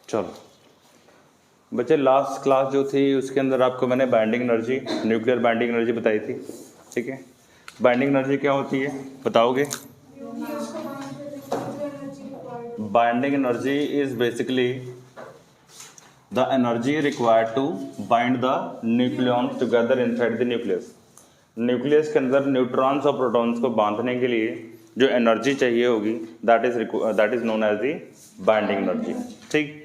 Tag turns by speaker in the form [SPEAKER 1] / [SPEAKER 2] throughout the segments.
[SPEAKER 1] चलो बच्चे, last class जो थी उसके अंदर आपको मैंने binding energy, nuclear binding energy बताई थी। ठीक है, बाइंडिंग एनर्जी क्या होती है बताओगे? Binding energy is basically the energy required to bind the nucleons together inside the nucleus. Nucleus के अंदर न्यूट्रॉन्स और प्रोटॉन्स को बांधने के लिए जो एनर्जी चाहिए होगी that is known as the binding energy. ठीक,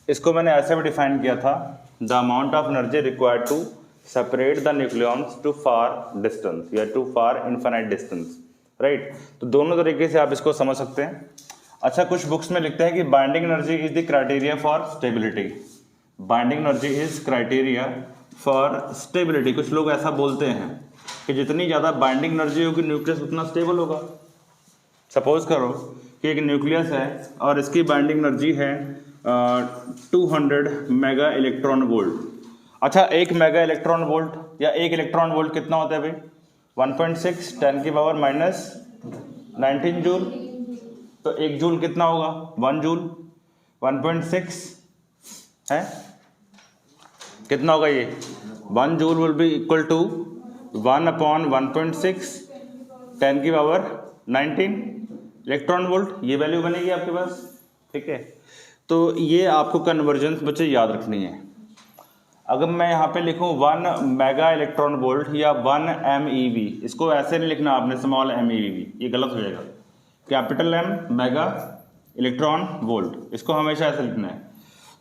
[SPEAKER 1] इसको मैंने ऐसे भी डिफाइन किया था, the amount of energy required to separate the nucleons to far distance या to far infinite distance. Right, तो दोनों तरीके से आप इसको समझ सकते हैं। अच्छा, कुछ बुक्स में लिखते हैं कि binding energy is the criteria for stability. Binding energy is criteria for stability. कुछ लोग ऐसा बोलते हैं कि जितनी ज़्यादा बाइंडिंग एनर्जी होगी न्यूक्लियस उतना स्टेबल होगा। सपोज करो कि एक न्यूक्लियस है और इसकी बाइंडिंग एनर्जी है 200 मेगा इलेक्ट्रॉन वोल्ट। अच्छा, एक मेगा इलेक्ट्रॉन वोल्ट या एक इलेक्ट्रॉन वोल्ट कितना होता है भाई? 1.6 10 की पावर माइनस 19 जूल। तो एक जूल कितना होगा? 1 जूल। 1.6 है कितना होगा ये? 1 joule will be equal to 1/1.6 10 की पावर 19 इलेक्ट्रॉन वोल्ट। ये वैल्यू बनेगी आपके पास। ठीक है, तो ये आपको कन्वर्जन बच्चे याद रखनी है। अगर मैं यहाँ पे लिखूँ 1 मेगा इलेक्ट्रॉन वोल्ट या 1 MeV, इसको ऐसे नहीं लिखना आपने स्मॉल MeV, ये गलत हो जाएगा। Capital M mega electron volt, इसको हमेशा ऐसे लिखना है।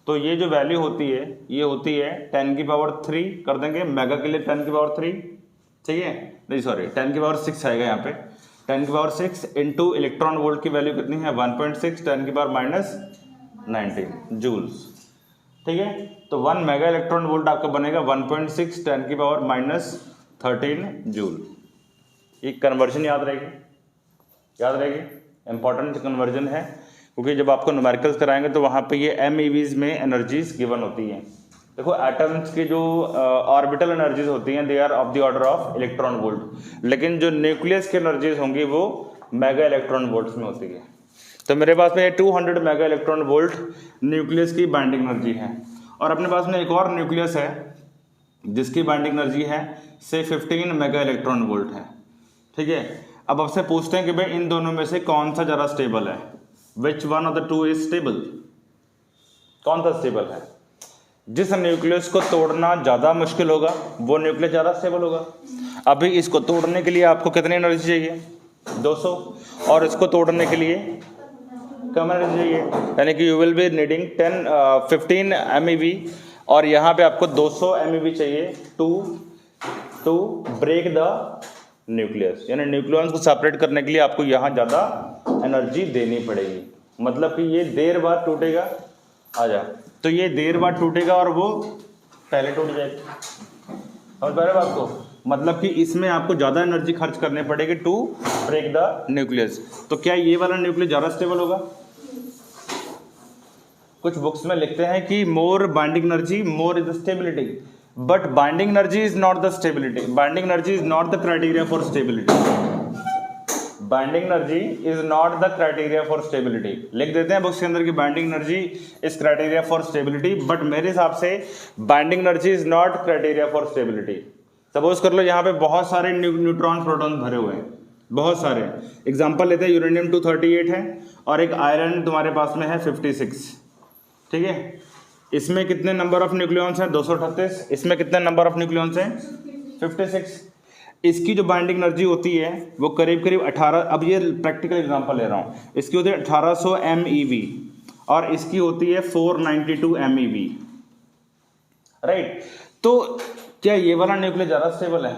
[SPEAKER 1] तो ये जो वैल्यू होती है ये होती है 10 की पावर 3 कर देंगे मेगा के लिए 10 की पावर 3। ठीक है, नहीं सॉरी 10 की पावर 6 आएगा यहाँ पे। 10 की पावर 6 इंटू इलेक्ट्रॉन वोल्ट की वैल्यू कितनी है? 1.6 10 की पावर माइनस 19 जूल्स। ठीक है, तो 1 मेगा इलेक्ट्रॉन वोल्ट आपका बनेगा 1.6 10 की पावर माइनस 13 जूल। ये कन्वर्जन याद रहेगी, इंपॉर्टेंट कन्वर्जन है, क्योंकि जब आपको न्यूमेरिकल्स कराएंगे तो वहाँ पे ये MeVs में एनर्जीज गिवन होती हैं। देखो, एटम्स की जो ऑर्बिटल एनर्जीज होती हैं they are of the order of electron volt, लेकिन जो न्यूक्लियस की एनर्जीज होंगी वो मेगा इलेक्ट्रॉन वोल्ट्स में होती है। तो मेरे पास में 200 मेगा इलेक्ट्रॉन वोल्ट न्यूक्लियस की बाइंडिंग एनर्जी है, और अपने पास में एक और न्यूक्लियस है जिसकी बाइंडिंग एनर्जी है से 15 मेगा इलेक्ट्रॉन वोल्ट है। ठीक है, अब आपसे पूछते हैं कि भाई इन दोनों में से कौन सा ज़्यादा स्टेबल है? Which one of the two is stable? कौन सा स्टेबल है? जिस न्यूक्लियस को तोड़ना ज़्यादा मुश्किल होगा वो न्यूक्लियस ज़्यादा स्टेबल होगा। अभी इसको तोड़ने के लिए आपको कितनी एनर्जी चाहिए? 200, और इसको तोड़ने के लिए कम एनर्जी चाहिए, यानी कि you will be needing 15 MeV, और यहाँ पे आपको 200 MeV चाहिए टू ब्रेक द न्यूक्लियस, यानी न्यूक्लियस को सेपरेट करने के लिए आपको यहाँ ज़्यादा एनर्जी देनी पड़ेगी। मतलब कि ये देर बाद टूटेगा, तो ये देर बाद टूटेगा और वो पहले टूट जाएगा। और पहले बात को मतलब कि इसमें आपको ज़्यादा एनर्जी खर्च करने पड़ेगी टू ब्रेक द न्यूक्लियस। तो क्या ये वाला न्यूक्लियस ज़्यादा स्टेबल होगा? कुछ बुक्स में लिखते हैं कि more binding energy more is the stability, but binding energy is not the stability. Binding energy is not the criteria for stability. Binding energy is not the criteria for stability. लिख देते हैं books के अंदर कि binding energy is criteria for stability, but मेरे हिसाब से binding energy is not criteria for stability. Suppose कर लो यहाँ पे बहुत सारे न्यूट्रॉन प्रोटॉन भरे हुए हैं, बहुत सारे। एग्जांपल लेते हैं, यूरेनियम 238 है और एक आयरन तुम्हारे पास में है 56। ठीक है, इसमें कितने नंबर ऑफ न्यूक्लियॉन्स हैं? 238। इसमें कितने नंबर ऑफ न्यूक्लियॉन्स हैं? 56। इसकी जो बाइंडिंग एनर्जी होती है वो करीब करीब 18, अब ये प्रैक्टिकल एग्जांपल ले रहा हूँ, इसकी होती है 1800 MeV और इसकी होती है 492 MeV। राइट, तो क्या ये वाला न्यूक्लियस ज़्यादा स्टेबल है?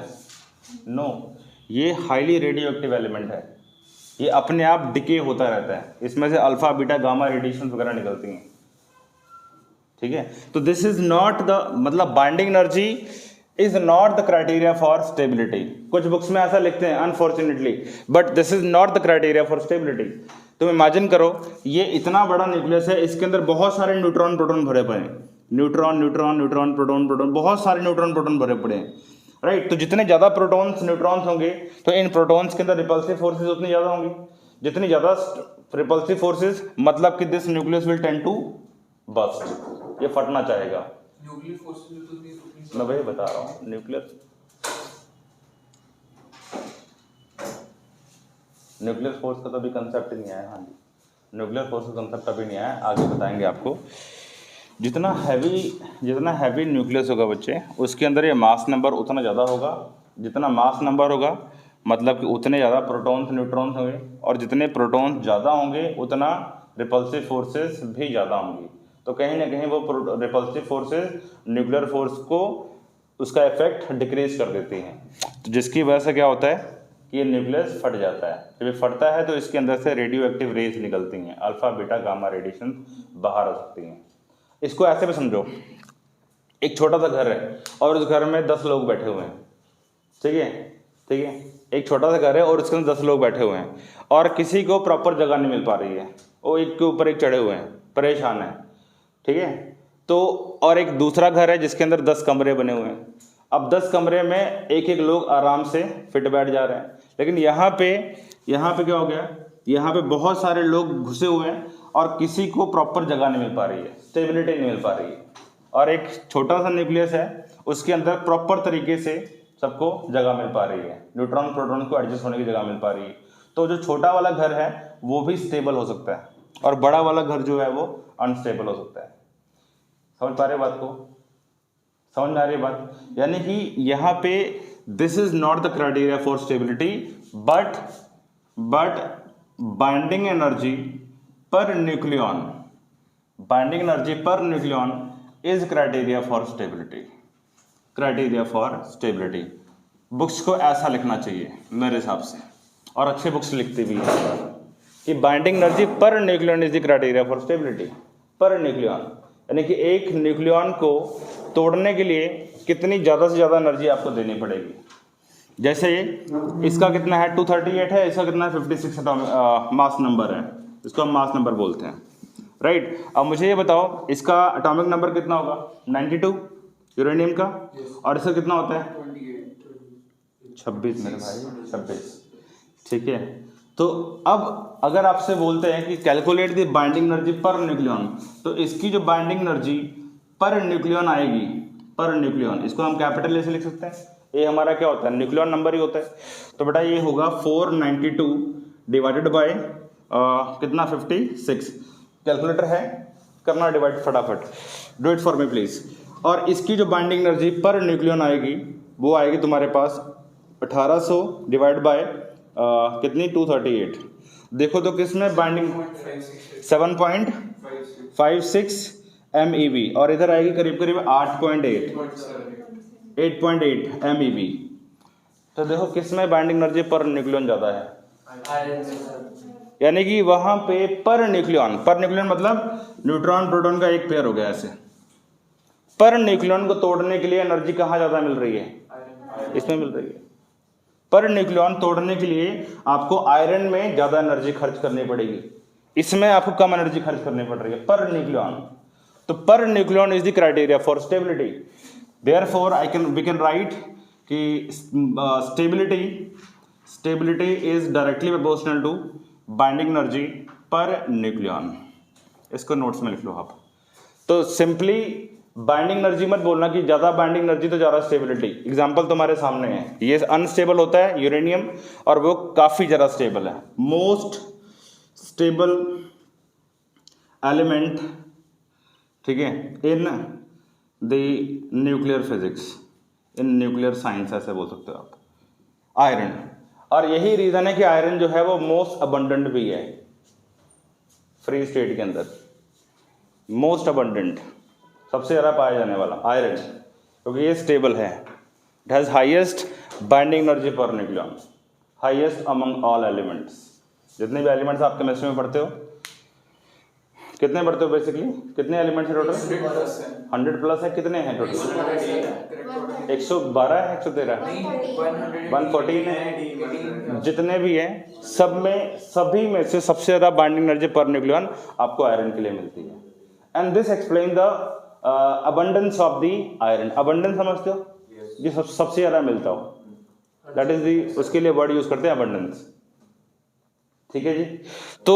[SPEAKER 1] नो, ये हाईली रेडियो एक्टिव एलिमेंट है, ये अपने आप डिके होता रहता है, इसमें से अल्फा बीटा गामा रेडिएशन वगैरह निकलती हैं। ठीक है, तो दिस इज नॉट द, मतलब binding energy is not the criteria for stability. कुछ बुक्स में ऐसा लिखते हैं unfortunately, but this is not the criteria for stability. तुम इमेजिन करो, ये इतना बड़ा न्यूक्लियस है, इसके अंदर बहुत सारे न्यूट्रॉन प्रोटॉन भरे पड़े हैं, neutron neutron neutron proton proton, बहुत सारे न्यूट्रॉन प्रोटॉन भरे पड़े हैं। राइट, तो जितने ज़्यादा प्रोटॉन्स न्यूट्रॉन्स होंगे तो इन प्रोटॉन्स के अंदर रिपल्सिव फोर्सेस उतनी ज़्यादा होंगी। जितनी ज़्यादा रिपल्सिव फोर्सेस, मतलब कि this nucleus will tend to burst, ये फटना चाहेगा।
[SPEAKER 2] न्यूक्लियर फोर्स
[SPEAKER 1] मैं वही बता रहा हूँ, न्यूक्लियर फोर्स का तो अभी कंसेप्ट नहीं आया। हाँ जी, न्यूक्लियर फोर्स का कंसेप्ट अभी नहीं आया, आगे बताएंगे आपको। जितना हैवी न्यूक्लियस होगा बच्चे, उसके अंदर ये मास नंबर उतना ज़्यादा होगा। जितना मास नंबर होगा मतलब कि उतने ज़्यादा प्रोटॉन्स न्यूट्रॉन्स होंगे, और जितने प्रोटॉन्स ज़्यादा होंगे उतना रिपल्सिव फोर्सेस भी ज़्यादा होंगी। तो कहीं ना कहीं वो रिपल्सिव फोर्सेस न्यूक्लियर फोर्स को उसका इफेक्ट डिक्रीज कर देती हैं। तो जिसकी वजह से क्या होता है कि ये न्यूक्लियस फट जाता है। जब ये फटता है तो इसके अंदर से रेडियो एक्टिव रेज निकलती हैं, अल्फा बीटा गामा रेडिएशन बाहर आ सकती हैं। इसको ऐसे भी समझो, एक छोटा सा घर है और उस घर में 10 लोग बैठे हुए हैं, ठीक है, एक छोटा सा घर है और उसके अंदर 10 लोग बैठे हुए हैं, और किसी को प्रॉपर जगह नहीं मिल पा रही है, वो एक के ऊपर एक चढ़े हुए हैं, परेशान है, ठीक है। तो और एक दूसरा घर है जिसके अंदर 10 कमरे बने हुए हैं। अब 10 कमरे में एक एक लोग आराम से फिट बैठ जा रहे हैं, लेकिन यहाँ पे क्या हो गया, यहाँ पे बहुत सारे लोग घुसे हुए हैं और किसी को प्रॉपर जगह नहीं मिल पा रही है, स्टेबिलिटी नहीं मिल पा रही है। और एक छोटा सा न्यूक्लियस है, उसके अंदर प्रॉपर तरीके से सबको जगह मिल पा रही है, न्यूट्रॉन प्रोटॉन को एडजस्ट होने की जगह मिल पा रही है। तो जो छोटा वाला घर है वो भी स्टेबल हो सकता है, और बड़ा वाला घर जो है वो अनस्टेबल हो सकता है। समझ पा रहे बात को? समझ में आ रही है बात? यानी कि यहाँ पे this is not the criteria for stability, but binding energy per nucleon is criteria for stability. Books को ऐसा लिखना चाहिए मेरे हिसाब से, और अच्छे बुक्स लिखती भी है कि binding energy per nucleon is the criteria for stability. Per nucleon यानी कि एक न्यूक्लियन को तोड़ने के लिए कितनी ज़्यादा से ज़्यादा एनर्जी आपको देनी पड़ेगी। जैसे इसका कितना है 238 है, इसका कितना है 56 मास नंबर है, इसको हम मास नंबर बोलते हैं, राइट। अब मुझे ये बताओ इसका एटॉमिक नंबर कितना होगा 92 यूरेनियम का, और इसका कितना होता है 26 मेरे भाई 26, ठीक है। तो अब अगर आपसे बोलते हैं कि calculate the binding energy per nucleon, तो इसकी जो बाइंडिंग एनर्जी पर न्यूक्लियन आएगी, पर न्यूक्लियन, इसको हम कैपिटल ऐसे लिख सकते हैं, ये हमारा क्या होता है न्यूक्लियन नंबर ही होता है। तो बेटा ये होगा 492 डिवाइडेड बाय कितना 56, कैलकुलेटर है करना डिवाइड फटाफट, do it for me please. और इसकी जो बाइंडिंग एनर्जी पर न्यूक्लियन आएगी वो आएगी तुम्हारे पास 1800 डिवाइड बाय कितनी 238। देखो तो किसमें बाइंडिंग 7.56 MeV, और इधर आएगी करीब करीब 8.8 MeV। तो देखो किसमें बाइंडिंग एनर्जी पर न्यूक्लियन ज़्यादा है, यानी कि वहां पे पर न्यूक्लियन मतलब न्यूट्रॉन प्रोटॉन का एक पेयर हो गया ऐसे। पर न्यूक्लियन को तोड़ने के लिए एनर्जी कहाँ ज़्यादा मिल रही है, इसमें मिल रही है। पर न्यूक्लियन तोड़ने के लिए आपको आयरन में ज़्यादा एनर्जी खर्च करनी पड़ेगी, इसमें आपको कम एनर्जी खर्च करनी पड़ रही है पर न्यूक्लियन। तो per nucleon is the criteria for stability. Therefore we can write कि stability is directly proportional to binding energy per nucleon. इसको नोट्स में लिख लो आप। तो सिंपली बाइंडिंग एनर्जी मत बोलना कि ज़्यादा बाइंडिंग एनर्जी तो ज़्यादा स्टेबिलिटी। एग्जाम्पल तुम्हारे सामने है, ये अनस्टेबल होता है यूरेनियम, और वो काफ़ी ज़्यादा स्टेबल है, मोस्ट स्टेबल एलिमेंट, ठीक है, in the nuclear physics, in nuclear science ऐसे बोल सकते हो आप, आयरन। और यही रीज़न है कि आयरन जो है वो मोस्ट अबंडेंट भी है फ्री स्टेट के अंदर, मोस्ट अबंडेंट, सबसे ज़्यादा पाया जाने वाला आयरन, क्योंकि ये स्टेबल है। It has highest binding energy per nucleon, highest among all elements. जितने भी एलिमेंट्स आप केमिस्ट्री में पढ़ते हो, कितने पढ़ते हो बेसिकली, कितने एलिमेंट्स हैं टोटल 100 प्लस है, कितने हैं टोटल 112 है 113 114 है, जितने भी हैं सभी में से सबसे ज़्यादा बाइंडिंग एनर्जी पर न्यूक्लियन आपको आयरन के लिए मिलती है। And this explain the abundance of the iron. Abundance समझते हो, ये सबसे ज़्यादा मिलता हो, दैट इज दी, उसके लिए वर्ड यूज करते हैं अबंडेंस, ठीक है जी। तो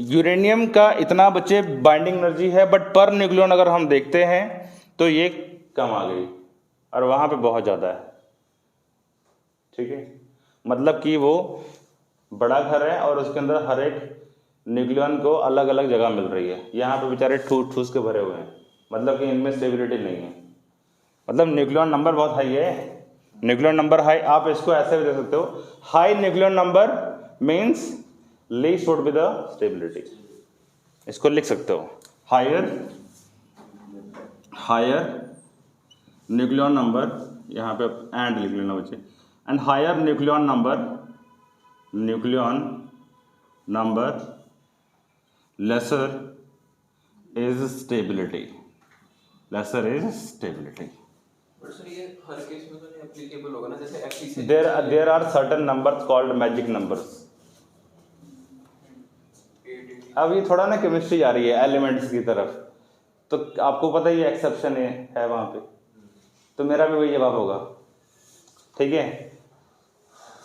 [SPEAKER 1] यूरेनियम का इतना बच्चे बाइंडिंग एनर्जी है, बट पर न्यूक्लियन अगर हम देखते हैं तो ये कम आ गई और वहाँ पे बहुत ज़्यादा है। ठीक है, मतलब कि वो बड़ा घर है और उसके अंदर हर एक न्यूक्लियन को अलग अलग जगह मिल रही है। यहाँ पे बेचारे ठूस ठूस के भरे हुए हैं, मतलब कि इनमें स्टेबिलिटी नहीं है, मतलब न्यूक्लियन नंबर बहुत हाई है। न्यूक्लियन नंबर हाई, आप इसको ऐसे भी दे सकते हो, high nucleon number means least would be the stability, इसको लिख सकते हो। हायर न्यूक्लियन नंबर, यहाँ पे एंड लिख लेना बच्चे, and higher nucleon number lesser is stability,
[SPEAKER 2] but sir ये हर केस में तो नहीं एप्लीकेबल होगा ना, जैसे efficiency
[SPEAKER 1] there are certain numbers called magic numbers। अब ये थोड़ा ना केमिस्ट्री आ रही है एलिमेंट्स की तरफ, तो आपको पता ही एक्सेप्शन है वहाँ पे, तो मेरा भी वही जवाब होगा। ठीक है,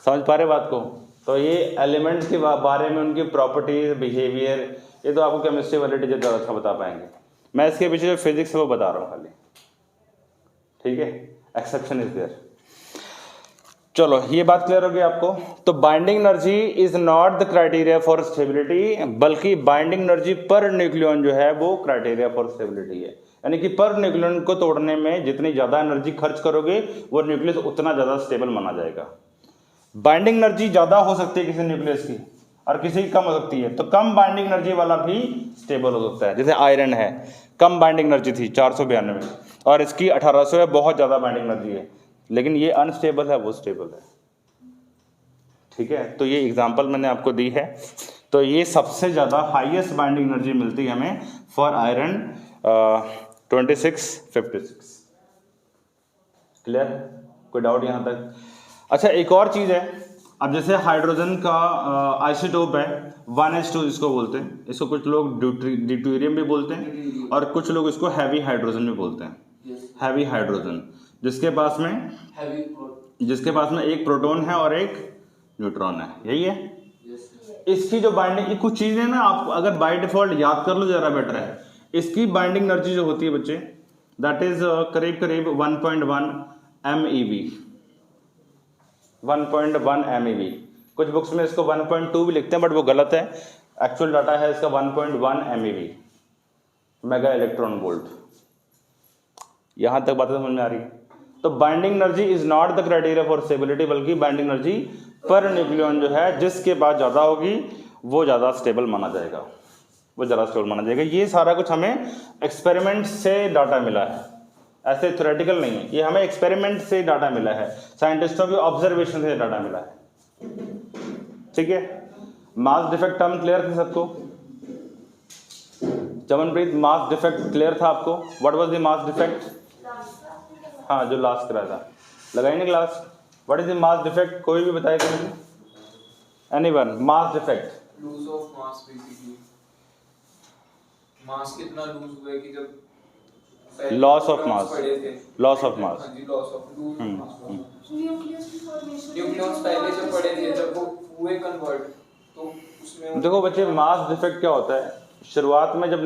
[SPEAKER 1] समझ पा रहे बात को? तो ये एलिमेंट्स के बारे में उनकी प्रॉपर्टीज, बिहेवियर, ये तो आपको केमिस्ट्री वाले टीचर ज़्यादा अच्छा बता पाएंगे। मैं इसके पीछे जो फिजिक्स है वो बता रहा हूँ खाली। ठीक है, एक्सेप्शन इज देयर। चलो ये बात क्लियर हो गई आपको। तो binding energy is not the criteria for stability, बल्कि बाइंडिंग एनर्जी पर न्यूक्लियन जो है वो क्राइटेरिया फॉर स्टेबिलिटी है। यानी कि पर न्यूक्लियन को तोड़ने में जितनी ज़्यादा एनर्जी खर्च करोगे वो न्यूक्लियस उतना ज़्यादा स्टेबल माना जाएगा। बाइंडिंग एनर्जी ज़्यादा हो सकती है किसी न्यूक्लियस की और किसी की कम हो सकती है, तो कम बाइंडिंग एनर्जी वाला भी स्टेबल हो सकता है। जैसे आयरन है, कम बाइंडिंग एनर्जी थी 492 और इसकी 1800 है, बहुत ज़्यादा बाइंडिंग एनर्जी है, लेकिन ये अनस्टेबल है, वो स्टेबल है। ठीक है, तो ये एग्जांपल मैंने आपको दी है। तो ये सबसे ज़्यादा हाईएस्ट बाइंडिंग एनर्जी मिलती है हमें फॉर आयरन 2656। क्लियर? कोई डाउट यहाँ तक? अच्छा, एक और चीज़ है, अब जैसे हाइड्रोजन का आइसोटोप है 1s2 जिसको बोलते हैं, इसको कुछ लोग ड्यूटेरियम भी बोलते हैं और कुछ लोग इसको हैवी हाइड्रोजन भी बोलते हैं। हैवी हाइड्रोजन जिसके पास में एक प्रोटॉन है और एक न्यूट्रॉन है, यही है। इसकी जो बाइंडिंग, ये कुछ चीज़ें ना आप अगर बाय डिफॉल्ट याद कर लो ज़रा बेटर है। इसकी बाइंडिंग एनर्जी जो होती है बच्चे, दैट इज करीब 1.1 MeV। 1.1 MeV। कुछ बुक्स में इसको 1.2 भी लिखते हैं, बट वो गलत है। एक्चुअल डाटा है इसका 1.1 MeV, मेगा इलेक्ट्रॉन वोल्ट। यहां तक बातें समझ में आ रही है? तो binding energy is not the criteria for stability, बल्कि बाइंडिंग एनर्जी पर न्यूक्लियन जो है जिसके पास ज़्यादा होगी वो ज़्यादा स्टेबल माना जाएगा, ये सारा कुछ हमें एक्सपेरिमेंट से डाटा मिला है, ऐसे थ्योरेटिकल नहीं है। ये हमें एक्सपेरिमेंट से डाटा मिला है, साइंटिस्टों के ऑब्जर्वेशन से डाटा मिला है। ठीक है, मास डिफेक्ट टर्म क्लियर थी सबको? चमनप्रीत, मास डिफेक्ट क्लियर था आपको? What was the mass defect? हाँ, जो लास्ट कराया था, लगाई नहीं class? What is the mass defect? कोई भी बताएगा मुझे? Anyone? Mass defect,
[SPEAKER 2] lose of mass basically. Mass कितना लूज हुआ है कि जब
[SPEAKER 1] loss of mass, loss of mass.
[SPEAKER 2] Nucleus पहले जो पड़े थे जब वो हुए कन्वर्ट, तो उसमें
[SPEAKER 1] देखो बच्चे, मास डिफेक्ट क्या होता है? शुरुआत में जब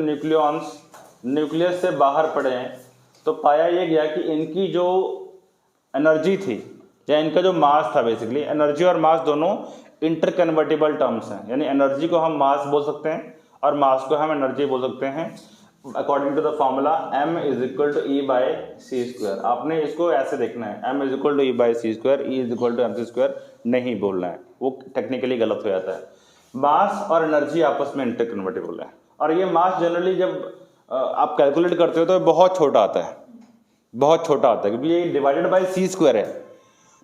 [SPEAKER 1] न्यूक्लियस से बाहर पड़े हैं तो पाया ये गया कि इनकी जो एनर्जी थी या इनका जो मास था, बेसिकली एनर्जी और मास दोनों इंटरकन्वर्टिबल टर्म्स हैं। यानी एनर्जी को हम मास बोल सकते हैं और मास को हम एनर्जी बोल सकते हैं according to the formula m = E/c²। आपने इसको ऐसे देखना है, m = E/c², E = mc², नहीं बोलना है, वो टेक्निकली गलत हो जाता है। मास और एनर्जी आपस में इंटरकन्वर्टिबल है, और ये मास जनरली जब आप कैलकुलेट करते हो तो बहुत छोटा आता है, बहुत छोटा आता है, क्योंकि ये डिवाइडेड बाय c² है।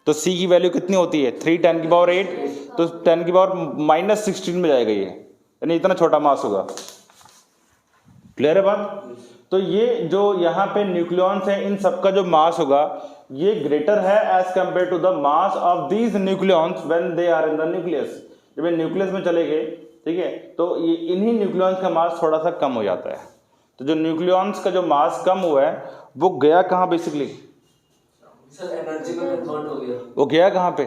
[SPEAKER 1] तो c की वैल्यू कितनी होती है? 3 × 10⁸, तो 10⁻⁻16 में जाएगा ये, यानी इतना छोटा मास होगा। क्लियर है बात? तो ये जो यहाँ पे न्यूक्लियॉन्स हैं, इन सबका जो मास होगा ये ग्रेटर है as compare to the mass of these nucleons when they are in the nucleus. जब ये न्यूक्लियस में चले गए, ठीक है, तो ये इन्हीं न्यूक्लियॉन्स का मास थोड़ा सा कम हो जाता है। तो जो न्यूक्लियॉन्स का जो मास कम हुआ है वो गया कहाँ? बेसिकली
[SPEAKER 2] सर एनर्जी में कन्वर्ट हो गया।
[SPEAKER 1] वो गया कहाँ पे?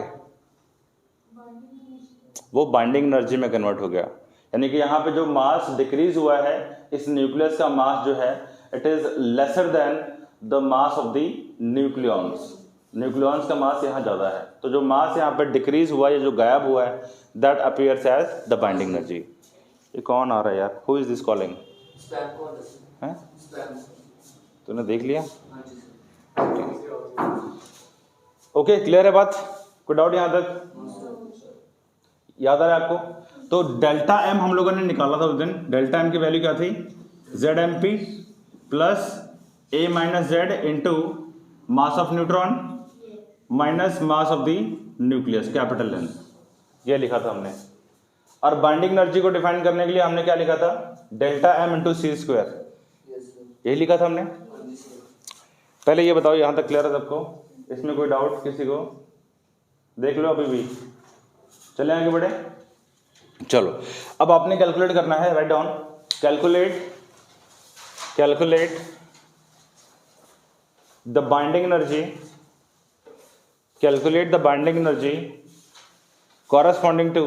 [SPEAKER 1] वो बाइंडिंग एनर्जी में कन्वर्ट हो गया। यानी कि यहाँ पे जो मास डिक्रीज हुआ है, इस न्यूक्लियस का मास जो है it is lesser than the mass of the nucleons. Nucleons का मास यहाँ ज़्यादा है, तो जो मास यहाँ पे डिक्रीज हुआ है, जो गायब हुआ है, that appears as the binding energy. ये कौन आ रहा है यार? Who is this calling? हैं? तूने देख लिया? ओके, क्लियर है बात? कोई डाउट यहाँ तक? याद आ रहा है आपको? तो डेल्टा एम हम लोगों ने निकाला था उस दिन। डेल्टा एम की वैल्यू क्या थी? Z M P plus A minus Z into mass of neutron minus mass of the nucleus, capital N. ये लिखा था हमने। और बाइंडिंग एनर्जी को डिफाइन करने के लिए हमने क्या लिखा था? Delta M into C square, यही लिखा था हमने। पहले ये बताओ, यहाँ तक क्लियर है सबको? इसमें कोई डाउट किसी को? देख लो अभी भी। चले आगे बढ़े? चलो, अब आपने कैलकुलेट करना है। Write down, calculate the binding energy, calculate the binding energy corresponding to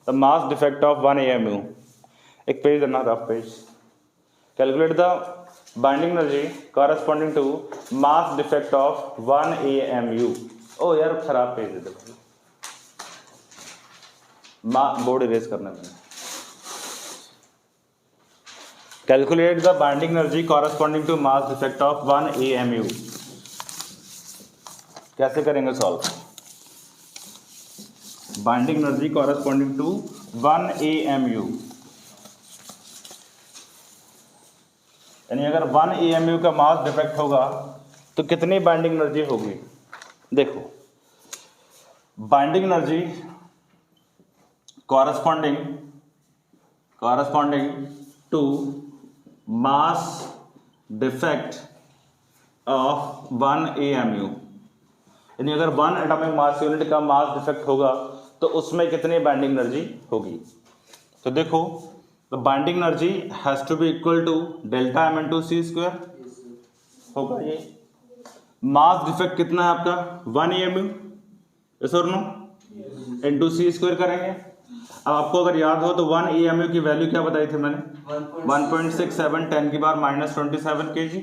[SPEAKER 1] the mass defect of 1 AMU। एक पेज देना, rough page. Calculate the binding energy corresponding to mass defect of 1 AMU। ओ यार, खराब page दे दो, board erase करना है। Calculate the binding energy corresponding to mass defect of 1 AMU। कैसे करेंगे solve? Binding energy corresponding to 1 AMU, यानी अगर 1 AMU का मास डिफेक्ट होगा तो कितनी बाइंडिंग एनर्जी होगी? देखो, binding energy corresponding to mass defect of 1 AMU, यानी अगर 1 एटॉमिक मास यूनिट का मास डिफेक्ट होगा तो उसमें कितनी बाइंडिंग एनर्जी होगी? तो देखो, the binding energy has to be equal to delta M into C square होगा। ये मास डिफेक्ट कितना है आपका? 1 AMU, यस और नो, इंटू सी स्क्वायर करेंगे। अब आपको अगर याद हो तो 1 AMU की वैल्यू क्या बताई थी मैंने? 1.67 10 की पावर -27 kg।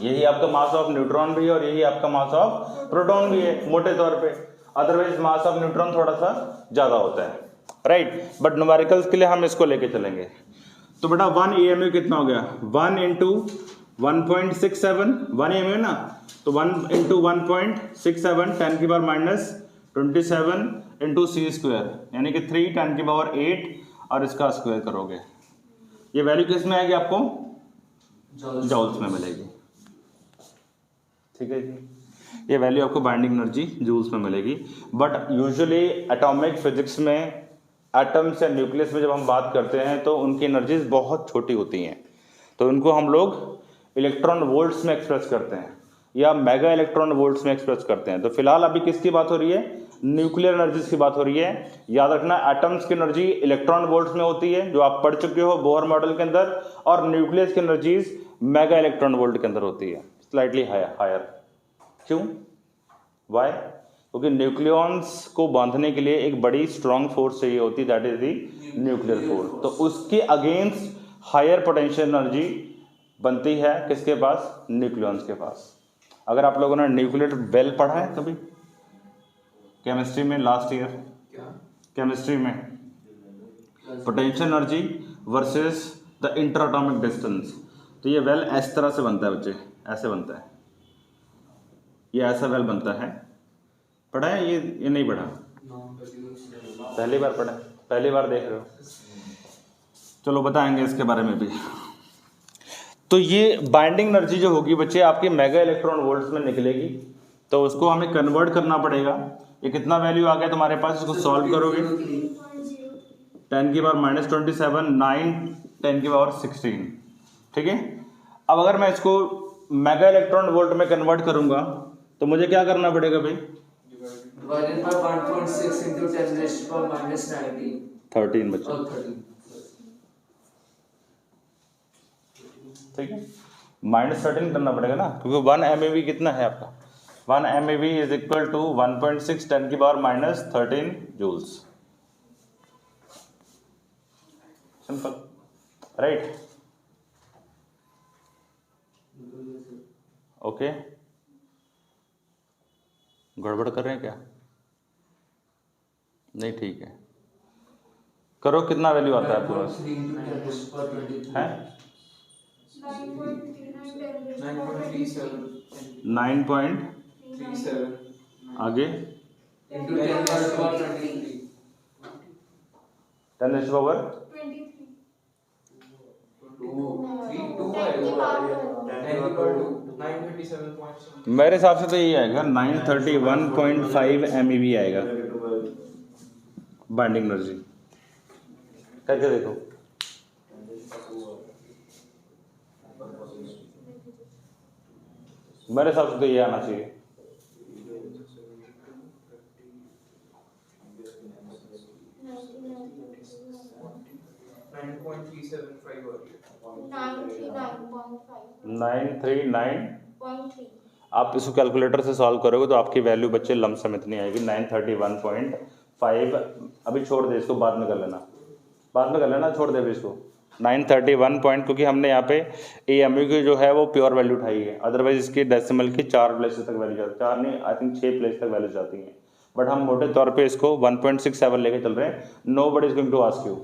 [SPEAKER 1] यही आपका मास ऑफ न्यूट्रॉन भी है और यही आपका मास ऑफ प्रोटॉन भी है मोटे तौर पे। अदरवाइज मास ऑफ न्यूट्रॉन थोड़ा सा ज्यादा होता है, राइट? बट न्यूमेरिकल्स के लिए हम इसको लेके चलेंगे। तो बेटा 1 AMU कितना हो गया? 1 इंटू 1.67, 1 AMU ना, तो 1 इंटू 1.67 10 की पावर -27 इंटू सी स्क्वायर, यानी कि 3 10 की पावर 8 और इसका स्क्वायर करोगे। ये वैल्यू किस में आएगी आपको? जॉल्स में मिलेगी, ठीक है जी। ये वैल्यू आपको बाइंडिंग एनर्जी जूल्स में मिलेगी। बट यूजुअली एटॉमिक फिजिक्स में एटम्स या न्यूक्लियस में जब हम बात करते हैं तो उनकी एनर्जीज बहुत छोटी होती हैं, तो उनको हम लोग इलेक्ट्रॉन वोल्ट्स में एक्सप्रेस करते हैं या मेगा इलेक्ट्रॉन वोल्ट्स में एक्सप्रेस करते हैं। तो फिलहाल अभी किसकी बात हो रही है? न्यूक्लियर एनर्जीज की बात हो रही है। याद रखना, एटम्स की एनर्जी इलेक्ट्रॉन वोल्ट्स में होती है, जो आप पढ़ चुके हो बोहर मॉडल के अंदर, और न्यूक्लियस की एनर्जीज मेगा इलेक्ट्रॉन वोल्ट के अंदर होती है, स्लाइटली हायर। क्यों? वाई? क्योंकि न्यूक्लियॉन्स को बांधने के लिए एक बड़ी स्ट्रॉन्ग फोर्स चाहिए होती है, that is the nuclear force. तो उसके अगेंस्ट हायर पोटेंशियल एनर्जी बनती है किसके पास? न्यूक्लियॉन्स के पास। अगर आप लोगों ने न्यूक्लियर वेल पढ़ा है कभी केमिस्ट्री में, लास्ट ईयर केमिस्ट्री में, potential energy versus the inter atomic distance, तो ये वेल इस तरह से बनता है बच्चे, ऐसे बनता है, ये ऐसा वेल बनता है। पढ़ा है ये नहीं पढ़ा? पहली बार पढ़ा, पहली बार देख रहे हो? चलो बताएंगे इसके बारे में भी। तो ये बाइंडिंग एनर्जी जो होगी बच्चे आपकी मेगा इलेक्ट्रॉन वोल्ट्स में निकलेगी, तो उसको हमें कन्वर्ट करना पड़ेगा। ये कितना वैल्यू आ गया तुम्हारे पास? इसको सॉल्व करोगे 10 की पावर -27 9 10 की पावर 16, ठीक है। अब अगर मैं इसको मेगा इलेक्ट्रॉन वोल्ट में कन्वर्ट करूंगा तो मुझे क्या करना पड़ेगा भाई?
[SPEAKER 2] डिवाइडेड बाय 1.6 into 10⁻⁻19
[SPEAKER 1] 13 बच्चे,
[SPEAKER 2] 13,
[SPEAKER 1] ठीक है। -13 करना पड़ेगा ना, क्योंकि 1 MeV कितना है आपका? 1 MeV is equal to 1.6 10⁻⁻13 joules. Simple, right? Okay, गड़बड़ कर रहे हैं क्या? नहीं, ठीक है, करो। कितना वैल्यू आता है आपके पास? है 9.37 आगे 10⁻²? मेरे हिसाब से तो यही आएगा, 931.5 MeV आएगा बाइंडिंग एनर्जी। करके देखो। मेरे हिसाब से तो ये आना चाहिए। आप इसको कैलकुलेटर से सॉल्व करोगे तो आपकी वैल्यू बच्चे लमसम इतनी आएगी 931.5। अभी छोड़ दे इसको, बाद में कर लेना, छोड़ दे अभी इसको। 931 पॉइंट, क्योंकि हमने यहाँ पे AMU की जो है वो प्योर वैल्यू उठाई है, अदरवाइज इसकी डेसिमल की 4 प्लेसेस तक वैल्यू जाती है, 4 नहीं, आई थिंक 6 प्लेस तक वैल्यू जाती हैं, बट हम मोटे तौर पे इसको 1.67 लेके चल रहे हैं। Nobody is going to ask you.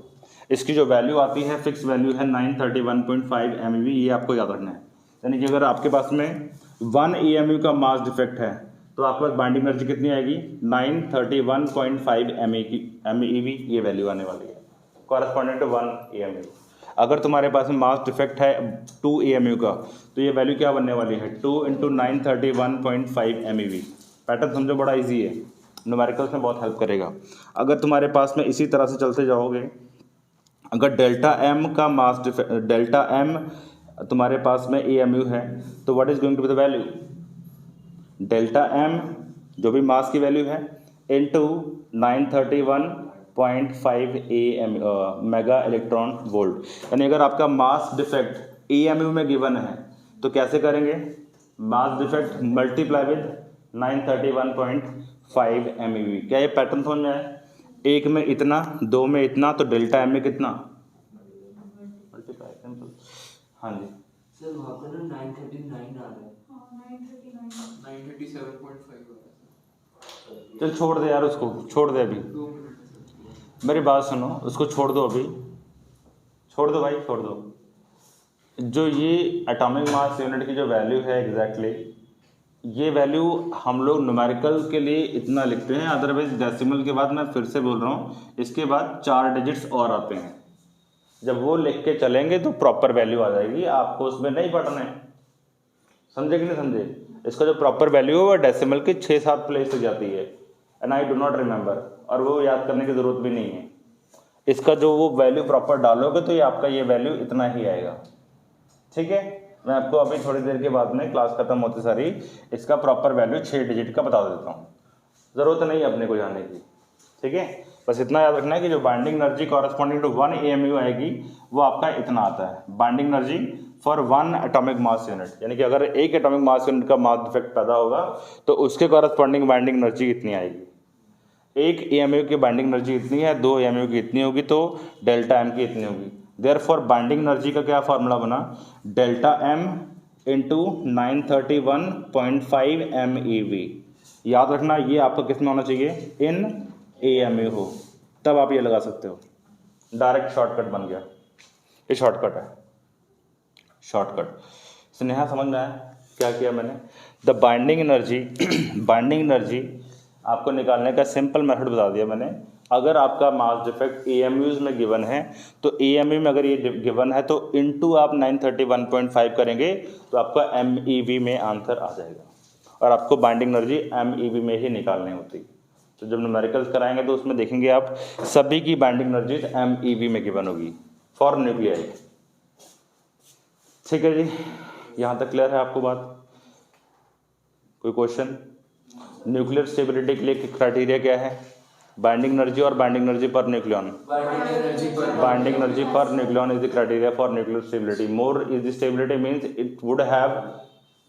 [SPEAKER 1] इसकी जो वैल्यू आती है, फिक्स वैल्यू है 931.5 MeV, ये आपको याद रखना है। यानी कि अगर आपके पास में 1 AMU का मास डिफेक्ट है तो आपके पास बाइंडिंग एनर्जी कितनी आएगी? 931.5 MeV, ये वैल्यू आने वाली है, कॉरेस्पॉन्डिंग टू 1 AMU। अगर तुम्हारे पास में मास डिफेक्ट है 2 AMU का, तो ये वैल्यू क्या बनने वाली है? 2 × 931.5 MeV। पैटर्न समझो, बड़ा इजी है, न्यूमेरिकल्स में बहुत हेल्प करेगा। अगर तुम्हारे पास में इसी तरह से चलते जाओगे, अगर डेल्टा M तुम्हारे पास में AMU है, तो what is going to be the value? Delta M जो भी मास की वैल्यू है इनटू 931.5 मेगा इलेक्ट्रॉन वोल्ट। यानी अगर आपका मास डिफेक्ट AMU में गिवन है तो कैसे करेंगे? Mass defect multiply with 931.5 MeV। क्या ये पैटर्न समझ में आया? 1 में इतना, 2 में इतना, तो डेल्टा M में कितना? Multiply, simple. हाँ जी
[SPEAKER 3] सर, वहाँ पर 939 आ रहा है।
[SPEAKER 2] 937.5।
[SPEAKER 1] चल छोड़ दे यार, उसको छोड़ दे अभी, मेरी बात सुनो, उसको छोड़ दो अभी, छोड़ दो भाई, छोड़ दो। जो ये एटॉमिक मास यूनिट की जो वैल्यू है एग्जैक्टली, ये वैल्यू हम लोग न्यूमेरिकल के लिए इतना लिखते हैं, अदरवाइज डेसिमल के बाद, मैं फिर से बोल रहा हूँ, इसके बाद 4 डिजिट्स और आते हैं। जब वो लिख के चलेंगे तो प्रॉपर वैल्यू आ जाएगी, आपको उसमें नहीं पढ़ना है। समझे कि नहीं समझे? इसका जो प्रॉपर वैल्यू है वो डेसिमल के 6-7 प्लेस तक जाती है, and I do not remember, और वो याद करने की ज़रूरत भी नहीं है। इसका जो वो वैल्यू प्रॉपर डालोगे तो ये आपका ये वैल्यू इतना ही आएगा। ठीक है, मैं आपको अभी थोड़ी देर के बाद में क्लास खत्म होते सारी इसका प्रॉपर वैल्यू 6 डिजिट का बता देता हूँ, ज़रूरत नहीं है अपने को जाने की। ठीक है, बस इतना याद रखना है कि जो binding energy corresponding to 1 AMU आएगी वो आपका इतना आता है, binding energy for 1 atomic mass unit. यानी कि अगर एक एटॉमिक मास यूनिट का मास डिफेक्ट पैदा होगा तो उसके कॉरेस्पॉन्डिंग बाइंडिंग एनर्जी इतनी आएगी। 1 AMU की बाइंडिंग एनर्जी इतनी है, 2 AMU की इतनी होगी, तो डेल्टा M की इतनी होगी। देयरफॉर बाइंडिंग एनर्जी का क्या फार्मूला बना? Delta M into 931.5 MeV। याद रखना, ये आपका किस में होना चाहिए? इन AMU हो, तब आप ये लगा सकते हो। डायरेक्ट शॉर्टकट बन गया, ये शॉर्टकट है, शॉर्टकट। स्नेहा समझ में आया क्या किया मैंने? द बाइंडिंग एनर्जी आपको निकालने का सिंपल मेथड बता दिया मैंने। अगर आपका मास डिफेक्ट AMUs में गिवन है तो AMU में अगर ये गिवन है तो इनटू आप 931.5 करेंगे तो आपका MEV में आंसर आ जाएगा, और आपको बाइंडिंग एनर्जी MEV में ही निकालनी होती है। तो जब न्यूमेरिकल्स कराएंगे तो उसमें देखेंगे आप सभी की बाइंडिंग एनर्जी MEV में गिवन होगी फॉर न्यूक्लियाई। ठीक है जी, यहाँ तक क्लियर है आपको बात? कोई क्वेश्चन? न्यूक्लियर स्टेबिलिटी के लिए क्राइटेरिया क्या है? बाइंडिंग एनर्जी और binding energy per nucleon. Binding energy per nucleon is the criteria for nuclear stability. More is the stability means it would have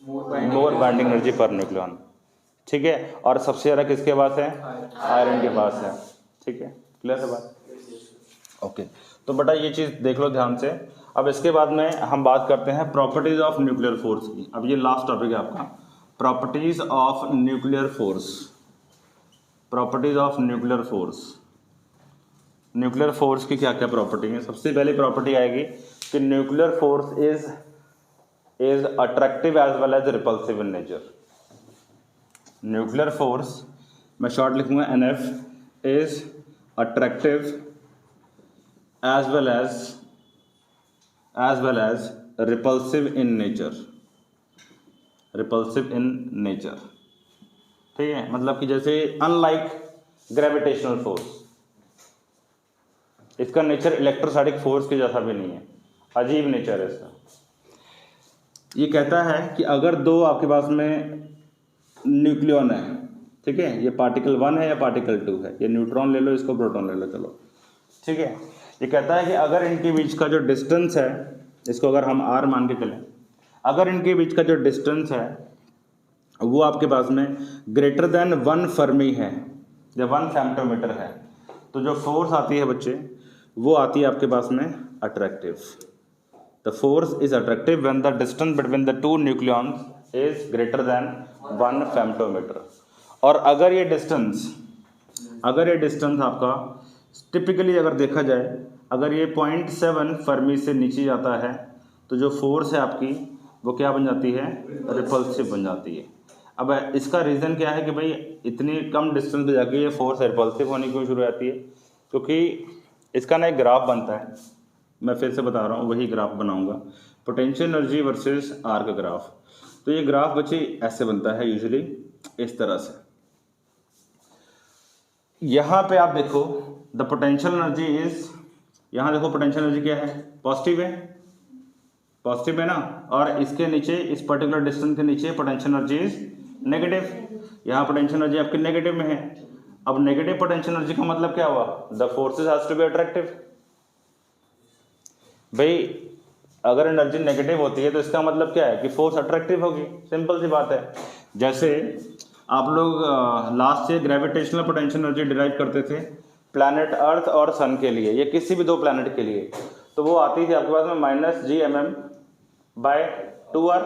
[SPEAKER 1] more binding energy per nucleon. ठीक है, और सबसे ज़्यादा किसके पास है? आयरन के पास है। ठीक है, क्लियर है बात? ओके, तो बेटा ये चीज़ देख लो ध्यान से। अब इसके बाद में हम बात करते हैं प्रॉपर्टीज ऑफ न्यूक्लियर फोर्स की। अब ये लास्ट टॉपिक है आपका, properties of nuclear force. Properties of nuclear force. Nuclear force की क्या क्या प्रॉपर्टी है? सबसे पहली प्रॉपर्टी आएगी कि nuclear force is attractive as well as repulsive in nature. Nuclear force, मैं शॉर्ट लिखूंगा NF, is attractive as well as repulsive in nature. Repulsive in nature, ठीक है, मतलब कि जैसे अनलाइक ग्रेविटेशनल फोर्स, इसका नेचर इलेक्ट्रोस्टैटिक फोर्स के जैसा भी नहीं है, अजीब नेचर है इसका। ये कहता है कि अगर दो आपके पास में न्यूक्लियन है, ठीक है, ये पार्टिकल 1 है या पार्टिकल 2 है, ये न्यूट्रॉन ले लो, इसको प्रोटॉन ले लो, चलो ठीक है। ये कहता है कि अगर इनके बीच का जो डिस्टेंस है, इसको अगर हम r मान के चलें, अगर इनके बीच का जो डिस्टेंस है वो आपके पास में ग्रेटर देन 1 फर्मी है या 1 फेम्टोमीटर है, तो जो फोर्स आती है बच्चे वो आती है आपके पास में attractive. The force is attractive when the distance between the two nucleons is greater than 1 फेम्टोमीटर। और अगर ये डिस्टेंस आपका टिपिकली अगर देखा जाए, अगर ये 0.7 फर्मी से नीचे जाता है तो जो फोर्स है आपकी वो क्या बन जाती है? रिपल्सिव बन जाती है। अब इसका रीज़न क्या है कि भाई इतनी कम डिस्टेंस पे जाके ये फोर्स रिपल्सिव होने क्यों शुरू हो जाती है? क्योंकि इसका ना एक ग्राफ बनता है, मैं फिर से बता रहा हूँ, वही ग्राफ बनाऊंगा, पोटेंशियल एनर्जी वर्सेस आर का ग्राफ। तो ये ग्राफ बच्चे ऐसे बनता है यूजुअली इस तरह से। यहाँ पे आप देखो द पोटेंशियल एनर्जी इज, यहाँ देखो पोटेंशियल एनर्जी क्या है? पॉजिटिव है, पॉजिटिव है ना, और इसके नीचे, इस पर्टिकुलर डिस्टेंस के नीचे पोटेंशियल एनर्जी इज नेगेटिव। यहाँ पोटेंशियल एनर्जी आपकी नेगेटिव में है। अब नेगेटिव पोटेंशियल एनर्जी का मतलब क्या हुआ? The forces has to be attractive. भाई अगर एनर्जी नेगेटिव होती है तो इसका मतलब क्या है कि फोर्स अट्रैक्टिव होगी, सिंपल सी बात है। जैसे आप लोग last year gravitational potential energy derive करते थे प्लैनेट अर्थ और सन के लिए, या किसी भी दो प्लैनेट के लिए, तो वो आती थी आपके पास में -gmm/2r।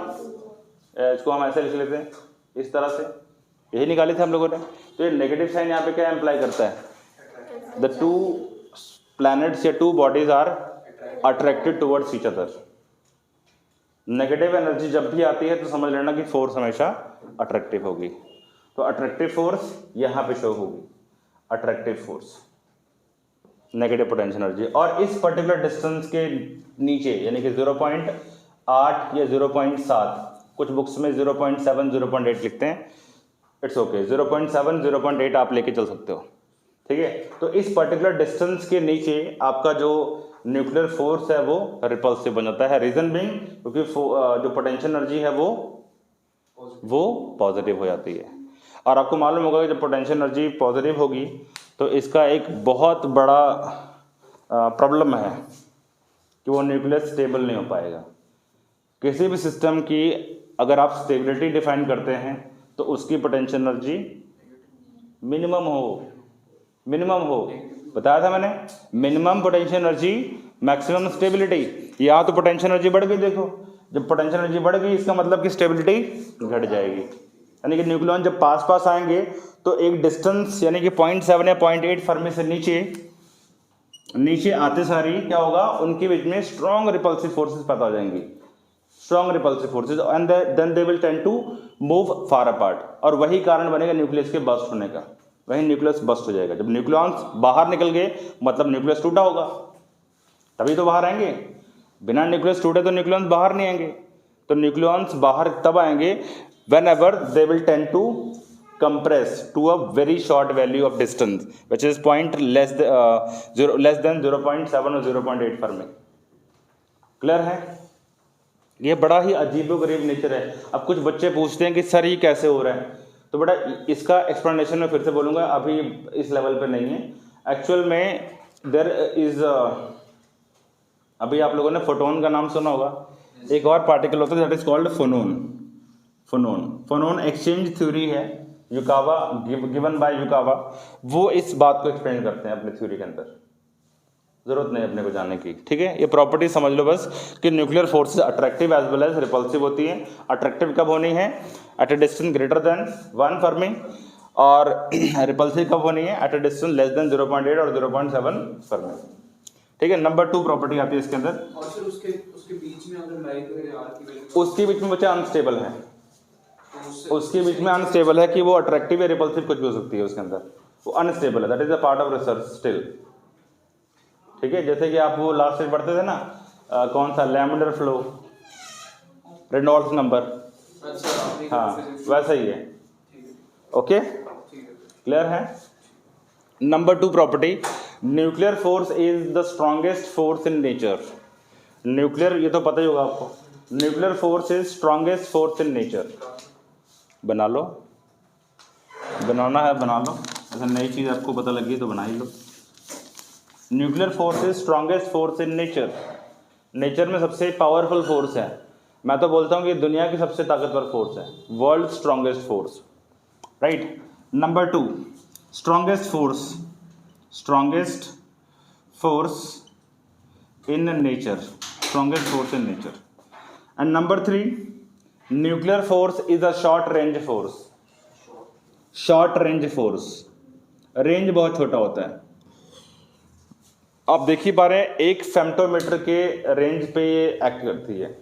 [SPEAKER 1] इसको हम ऐसे लिख लेते हैं इस तरह से, यही निकाले थे हम लोगों ने। तो ये नेगेटिव साइन यहाँ पे क्या एम्प्लाई करता है? द टू प्लैनेट्स या two bodies are attracted towards each other. Negative energy जब भी आती है तो समझ लेना कि फोर्स हमेशा अट्रैक्टिव होगी। तो अट्रैक्टिव फोर्स यहाँ पे शो होगी, attractive force, negative potential energy. और इस पर्टिकुलर डिस्टेंस के नीचे यानी कि 0.8 या 0.7, कुछ बुक्स में 0.7 0.8 लिखते हैं, इट्स ओके, 0.7 0.8 आप लेके चल सकते हो, ठीक है। तो इस पर्टिकुलर डिस्टेंस के नीचे आपका जो न्यूक्लियर फोर्स है वो रिपल्सिव बन जाता है। रीजन बीइंग क्योंकि जो पोटेंशियल एनर्जी है वो पॉजिटिव हो जाती है। और आपको मालूम होगा कि जब पोटेंशियल एनर्जी पॉजिटिव होगी तो इसका एक बहुत बड़ा प्रॉब्लम है कि वो न्यूक्लियस स्टेबल नहीं हो पाएगा। किसी भी सिस्टम की अगर आप स्टेबिलिटी डिफाइन करते हैं तो उसकी पोटेंशियल एनर्जी मिनिमम हो, बताया था मैंने, minimum potential energy maximum stability. यहाँ तो पोटेंशियल एनर्जी बढ़ गई, देखो जब पोटेंशियल एनर्जी बढ़ गई इसका मतलब कि स्टेबिलिटी घट जाएगी। यानी कि न्यूक्लियॉन जब पास आएंगे तो एक डिस्टेंस यानी कि 0.7 या 0.8 फर्मी से नीचे आते सारी क्या होगा, उनके बीच में स्ट्रॉन्ग रिपल्सिव फोर्सेस पैदा हो जाएंगी, strong repulsive forces, and then they will tend to move far apart. और वही कारण बनेगा न्यूक्लियस के बस्ट होने का, वही न्यूक्लियस बस्ट हो जाएगा। जब न्यूक्लियॉन्स बाहर निकल गए मतलब न्यूक्लियस टूटा होगा, तभी तो बाहर आएंगे। बिना न्यूक्लियस टूटे तो न्यूक्लियॉन्स बाहर नहीं आएंगे। तो न्यूक्लियॉन्स बाहर तब आएंगे whenever they will tend to compress to a very short value of distance which is less than 0.7 और 0.8 फर्मी। क्लियर है? ये बड़ा ही अजीबोगरीब नेचर है। अब कुछ बच्चे पूछते हैं कि सर ये कैसे हो रहा है, तो बेटा इसका एक्सप्लेनेशन मैं फिर से बोलूँगा, अभी इस लेवल पे नहीं है। एक्चुअल में देयर इज अभी आप लोगों ने फोटोन का नाम सुना होगा, एक और पार्टिकल होता है that is called phonon exchange theory है युकावा गिवन बाय युकावा, वो इस बात को एक्सप्लेन करते हैं अपने थ्योरी के अंदर, जरूरत नहीं अपने को जाने की, ठीक है। ये प्रॉपर्टी समझ लो बस कि nuclear forces attractive as well as repulsive होती हैं। अट्रैक्टिव कब होनी है? At a distance greater than 1 fermi, और रिपल्सिव कब होनी है? At a distance less than 0.8 और 0.7 फर्मी, ठीक है। नंबर 2 प्रॉपर्टी आती है इसके अंदर।
[SPEAKER 2] और फिर उसके बीच में अगर लाइक वगैरह आर की वैल्यू,
[SPEAKER 1] उसके बीच में बच्चा अनस्टेबल है,
[SPEAKER 2] तो
[SPEAKER 1] उसके बीच में अनस्टेबल है कि वो अट्रैक्टिव या रिपल्सिव कुछ भी हो सकती है उसके अंदर, वो अनस्टेबल है, that is a part of research still, ठीक है। जैसे कि आप वो लास्ट से पढ़ते थे ना, कौन सा लैमेंडर फ्लो, रेनॉल्ड्स नंबर,
[SPEAKER 2] अच्छा
[SPEAKER 1] हाँ वैसा ही है,
[SPEAKER 2] ठीक है
[SPEAKER 1] ओके,
[SPEAKER 2] ठीक है।
[SPEAKER 1] क्लियर है। Number 2 property, nuclear force is the strongest force in nature. Nuclear, ये तो पता ही होगा आपको, nuclear force is strongest force in nature. बना लो, बनाना है बना लो, अगर नई चीज़ आपको पता लगी तो बना ही लो। Nuclear force is strongest force in nature, nature में सबसे पावरफुल फोर्स है। मैं तो बोलता हूँ कि दुनिया की सबसे ताकतवर फोर्स है, world strongest force, right. Number 2 strongest force in nature, strongest force in nature. And number 3 nuclear force is a short range force. Short range force, range बहुत छोटा होता है। आप देख ही पा रहे हैं 1 फेम्टोमीटर के रेंज पे ये एक्ट करती है,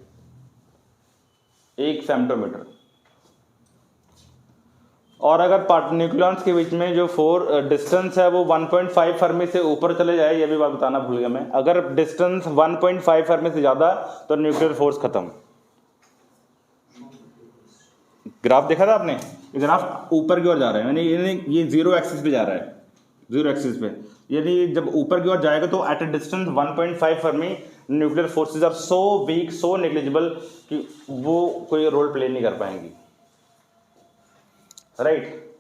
[SPEAKER 1] 1 फेम्टोमीटर। और अगर न्यूक्लियॉन्स के बीच में जो डिस्टेंस है वो 1.5 फर्मी से ऊपर चले जाए, ये भी बात बताना भूल गया मैं, अगर डिस्टेंस 1.5 फर्मी से ज़्यादा तो न्यूक्लियर फोर्स खत्म। ग्राफ देखा था आपने, ये ग्राफ ऊपर की ओर जा रहा है, यानी ये 0 एक्सिस पे जा रहा है, 0 एक्सिस पे, यानी जब ऊपर की ओर जाएगा तो at a distance 1.5 fermi nuclear forces are so weak, so negligible कि वो कोई रोल प्ले नहीं कर पाएंगी, राइट।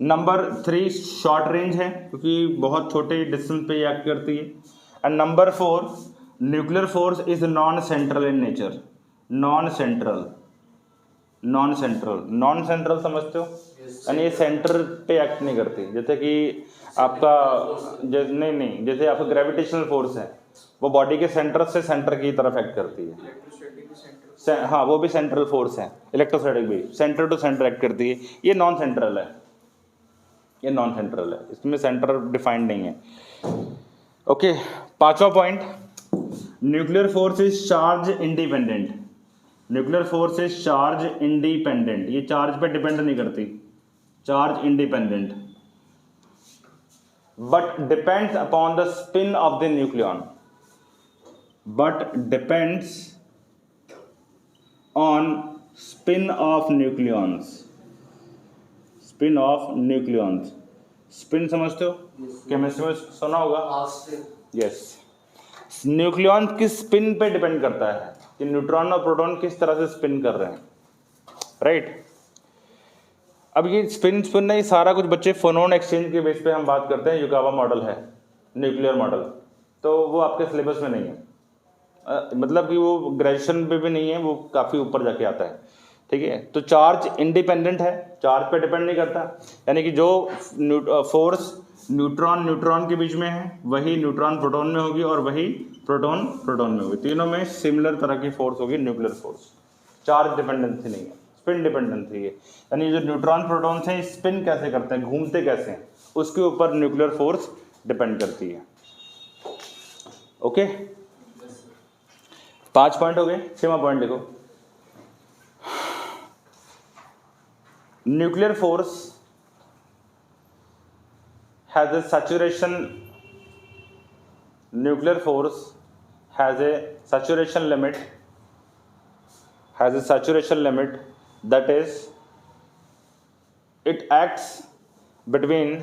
[SPEAKER 1] नंबर 3 शॉर्ट रेंज है क्योंकि बहुत छोटे डिस्टेंस पे एक्ट करती है। And number 4 nuclear force is non central in nature. Non central समझते हो, यानी ये सेंटर पे एक्ट नहीं करती। जैसे कि आपका नहीं, जैसे आपका ग्रेविटेशनल फोर्स है वो बॉडी के सेंटर से सेंटर की तरफ एक्ट करती है,
[SPEAKER 2] इलेक्ट्रोस्टैटिक सेंटर,
[SPEAKER 1] हाँ वो भी सेंट्रल फोर्स है, इलेक्ट्रोस्टैटिक भी सेंटर टू सेंटर एक्ट करती है। ये नॉन सेंट्रल है, ये नॉन सेंट्रल है, इसमें सेंटर डिफाइंड नहीं है, ओके। 5वां point, nuclear force is charge independent. Nuclear force is charge independent, ये चार्ज पे डिपेंड नहीं करती, charge independent, but depends upon the spin of the nucleon, but depends on spin of nucleons. Spin of nucleons, spin समझते हो, chemistry में सुना होगा, yes. Nucleon की स्पिन पे डिपेंड करता है कि न्यूट्रॉन और प्रोटॉन किस तरह से स्पिन कर रहे हैं, राइट। अब ये स्पिन नहीं, सारा कुछ बच्चे फोनोन एक्सचेंज के बेस पे हम बात करते हैं, युकावा मॉडल है न्यूक्लियर मॉडल, तो वो आपके सिलेबस में नहीं है, मतलब कि वो ग्रेजुएशन पे भी नहीं है, वो काफ़ी ऊपर जाके आता है, ठीक है। तो चार्ज इंडिपेंडेंट है, चार्ज पे डिपेंड नहीं करता, यानी कि जो फोर्स न्यूट्रॉन के बीच में है वही न्यूट्रॉन प्रोटॉन में होगी और वही प्रोटॉन में होगी, तीनों में सिमिलर तरह की फोर्स होगी न्यूक्लियर फोर्स। चार्ज डिपेंडेंसी नहीं है, स्पिन डिपेंडेंसी है, यानी जो न्यूट्रॉन प्रोटॉन हैं स्पिन कैसे करते हैं, घूमते कैसे हैं, उसके ऊपर न्यूक्लियर फोर्स डिपेंड करती है, ओके। 5 पॉइंट हो गए। 6वां पॉइंट देखो, nuclear force has a saturation, nuclear force has a saturation limit, that is it acts between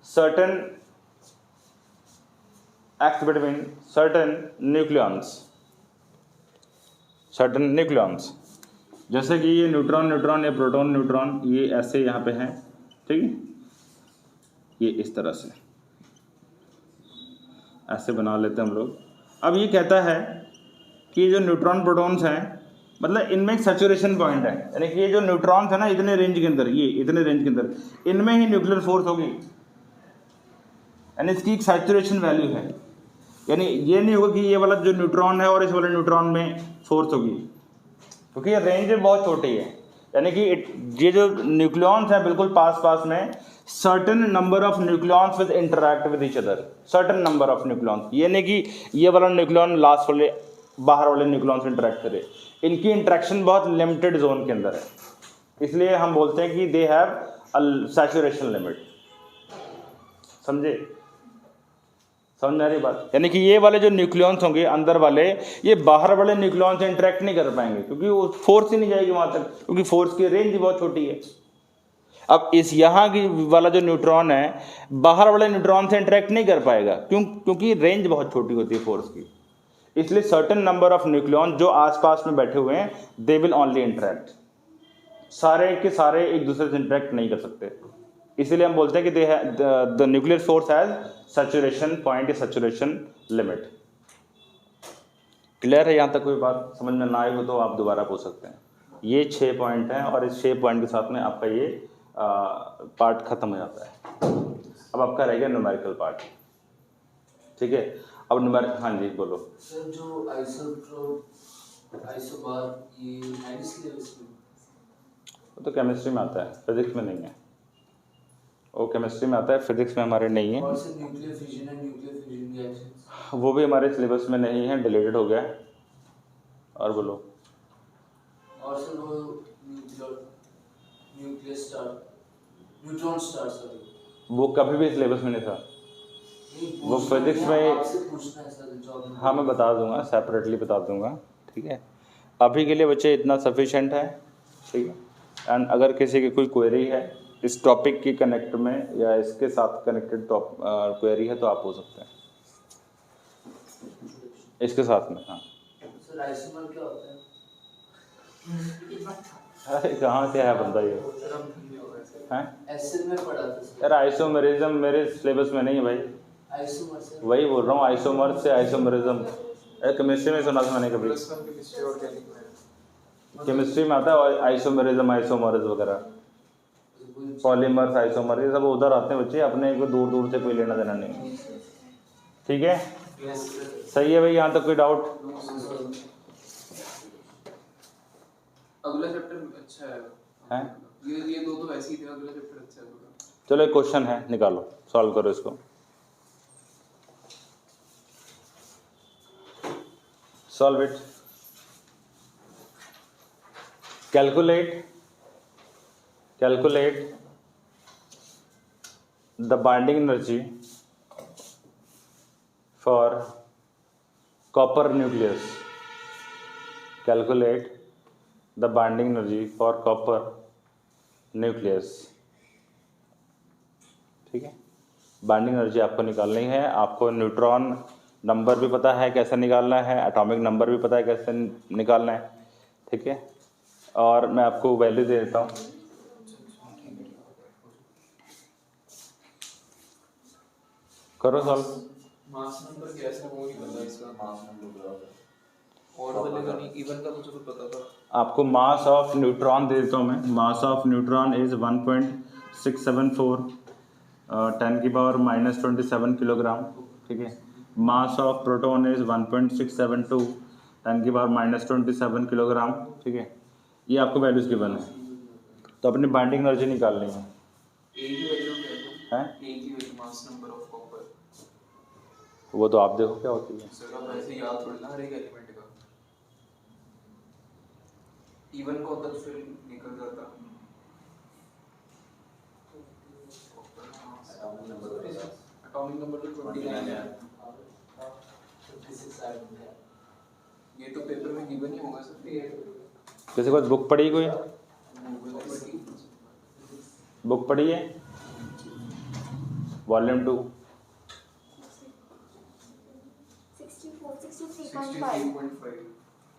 [SPEAKER 1] certain nucleons, जैसे कि ये न्यूट्रॉन या प्रोटॉन न्यूट्रॉन ये ऐसे यहाँ पे हैं, ठीक है, ये इस तरह से ऐसे बना लेते हैं हम लोग। अब ये कहता है कि जो न्यूट्रॉन प्रोटॉन्स हैं मतलब इनमें एक सैचुरेशन पॉइंट है, यानी कि ये जो न्यूट्रॉन्स है ना इतने रेंज के अंदर, ये इतने रेंज के अंदर इनमें ही न्यूक्लियर फोर्स होगी, यानी इसकी एक सैचुरेशन वैल्यू है। यानी ये नहीं होगा कि ये वाला जो न्यूट्रॉन है और इस वाले न्यूट्रॉन में फोर्स होगी, क्योंकि ये रेंज बहुत छोटी है। यानी कि ये जो न्यूक्लियॉन्स हैं बिल्कुल पास पास में, certain number of nucleons with interact with each other, certain number of nucleons. ये नहीं कि ये वाला न्यूक्लियॉन लास्ट वाले बाहर वाले न्यूक्लियॉन से इंटरैक्ट करे, इनकी इंटरेक्शन बहुत लिमिटेड जोन के अंदर है, इसलिए हम बोलते हैं कि they have a saturation limit. समझे, समझ में आ रही बात? यानी कि ये वाले जो न्यूक्लियॉन्स होंगे अंदर वाले, ये बाहर वाले न्यूक्लियॉन से इंटरेक्ट नहीं कर पाएंगे, क्योंकि वो फोर्स ही नहीं जाएगी वहां तक, क्योंकि फोर्स की रेंज ही बहुत छोटी है। अब इस यहाँ की वाला जो न्यूट्रॉन है बाहर वाले न्यूट्रॉन से इंटरेक्ट नहीं कर पाएगा, क्योंकि रेंज बहुत छोटी होती है फोर्स की, इसलिए सर्टेन नंबर ऑफ न्यूक्लियॉन जो आसपास में बैठे हुए हैं दे विल ओनली इंटरेक्ट, सारे के सारे एक दूसरे से इंटरेक्ट नहीं कर सकते। इसीलिए हम बोलते हैं कि the nuclear force has saturation point या सैचुरेशन लिमिट। क्लियर है? यहाँ तक कोई बात समझ में ना आई हो तो आप दोबारा पूछ सकते हैं। ये 6 पॉइंट हैं और इस 6 पॉइंट के साथ में आपका ये पार्ट खत्म हो जाता है। अब आपका रह गया न्यूमेरिकल पार्ट, ठीक है? अब न्यूमेरिकल, हाँ जी बोलो
[SPEAKER 3] सर। जो आइसोबार ये है सिलेबस में?
[SPEAKER 1] वो तो केमिस्ट्री में आता है, फिजिक्स में नहीं है। वो केमिस्ट्री में आता है, फिजिक्स में हमारे नहीं है।
[SPEAKER 3] और सर न्यूक्लियर फिजन है, न्यूक्लियर फ्यूजन रिएक्शन,
[SPEAKER 1] वो भी हमारे सिलेबस में नहीं है, डिलीटेड हो गया है। और बोलो।
[SPEAKER 3] और सर वो nuclear star, neutron star sir,
[SPEAKER 1] वो कभी भी सिलेबस में नहीं था, वो फिजिक्स में।
[SPEAKER 3] आपसे पूछना है सर जॉब।
[SPEAKER 1] हाँ मैं बता दूंगा, सेपरेटली बता दूंगा, ठीक है? अभी के लिए बच्चे इतना सफिशेंट है, ठीक है? एंड अगर किसी की कोई क्वेरी है इस टॉपिक की कनेक्ट में या इसके साथ कनेक्टेड क्वेरी है तो आप पूछ सकते हैं इसके साथ में। हाँ
[SPEAKER 3] सर आइसोमर क्या होता है?
[SPEAKER 1] अरे कहाँ से है बंदा ये हैं?
[SPEAKER 3] एसिड में पढ़ा था सर।
[SPEAKER 1] यार आइसोमेरिज्म मेरे सिलेबस में नहीं है भाई,
[SPEAKER 3] आइसोमर सर,
[SPEAKER 1] वही बोल रहा हूँ, आइसोमर से आइसोमेरिज्म केमिस्ट्री में सुना था मैंने कभी, केमिस्ट्री में आता है आइसोमेरिज्म, आइसोमर्स वगैरह, पॉलीमर्स, आइसोमर, ये सब उधर आते हैं बच्चे, अपने को दूर दूर से कोई लेना देना नहीं, ठीक है? सही है भाई, यहाँ तक कोई डाउट?
[SPEAKER 2] अगला चैप्टर अच्छा है
[SPEAKER 1] हैं?
[SPEAKER 2] ये दो तो ऐसे ही थे, अगला चैप्टर अच्छा है।
[SPEAKER 1] चलो एक क्वेश्चन है, निकालो, सॉल्व करो इसको। Solve it. Calculate the binding energy for copper nucleus. Calculate the binding energy for copper nucleus. ठीक है? बाइंडिंग एनर्जी आपको निकालनी है। आपको न्यूट्रॉन नंबर भी पता है कैसे निकालना है, एटॉमिक नंबर भी पता है कैसे निकालना है, ठीक है? और मैं आपको वैल्यू दे देता हूँ। करो सॉल्व।
[SPEAKER 2] मास नंबर कैसे वो नहीं पता इसका, मास नंबर और वाले का नहीं, इवन का मुझे कुछ पता था।
[SPEAKER 1] आपको मास ऑफ न्यूट्रॉन दे देता हूँ मैं। मास ऑफ न्यूट्रॉन इज 1.674 10 की पावर -27 किलोग्राम, ठीक है? मास ऑफ प्रोटॉन इज 1.672 10 की पावर -27 किलोग्राम, ठीक है? ये आपको वैल्यूज गिवन है, तो अपनी बाइंडिंग एनर्जी निकालनी है।
[SPEAKER 2] ए की वैल्यू क्या है?
[SPEAKER 1] हैं?
[SPEAKER 2] ए की value mass number of copper.
[SPEAKER 1] वो तो आप देखो क्या होती है।
[SPEAKER 2] सर अब ऐसे याद थोड़ी ना हर एक एलिमेंट का, इवन को तक फिर निकल जाता। एटॉमिक नंबर तो 29 है। ये तो पेपर में गिवन ही होगा सर।
[SPEAKER 1] किसी को बुक पढ़ी, कोई बुक पढ़ी है? वॉल्यूम 2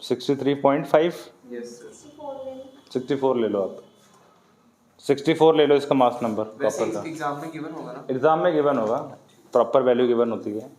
[SPEAKER 1] 63.5।
[SPEAKER 2] Yes sir.
[SPEAKER 1] 64 ले लो आप, 64 ले लो इसका मास नंबर
[SPEAKER 2] वैसे
[SPEAKER 1] प्रॉपर का।
[SPEAKER 2] एग्जाम में गिवन होगा ना?
[SPEAKER 1] एग्जाम में गिवन होगा, प्रॉपर वैल्यू गिवन होती है।